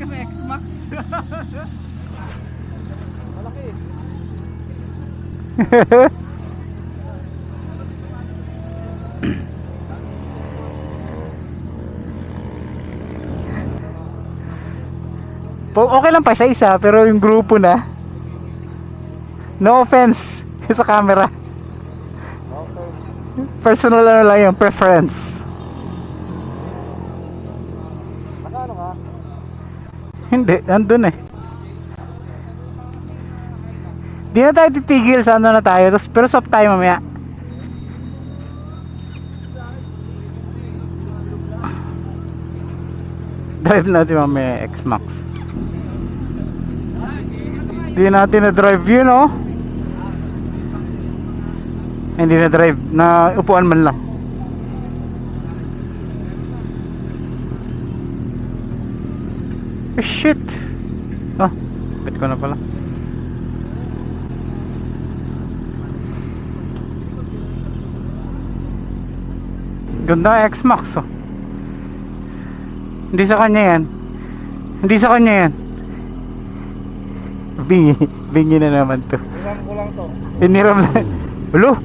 ka sa X-Max. Malaki. Okay lang pa sa isa, pero yung grupo na. No offense sa camera. Okay. Personal ano lang yung preference. Nakaano ka? Hindi, nandun eh. Di na tayo titigil sa ano na tayo, pero stop tayo mamaya. Drive natin mamaya X-Max. Di natin na drive yun oh. Hindi na drive, na upuan man lang. Oh, shit. Ah, bit ko na pala. Ganda ng X-Max oh. Hindi sa kanya yan. Hindi sa kanya yan. Bingi. Bingi na naman to. Iwan ko lang to. Iniram na. Ulo.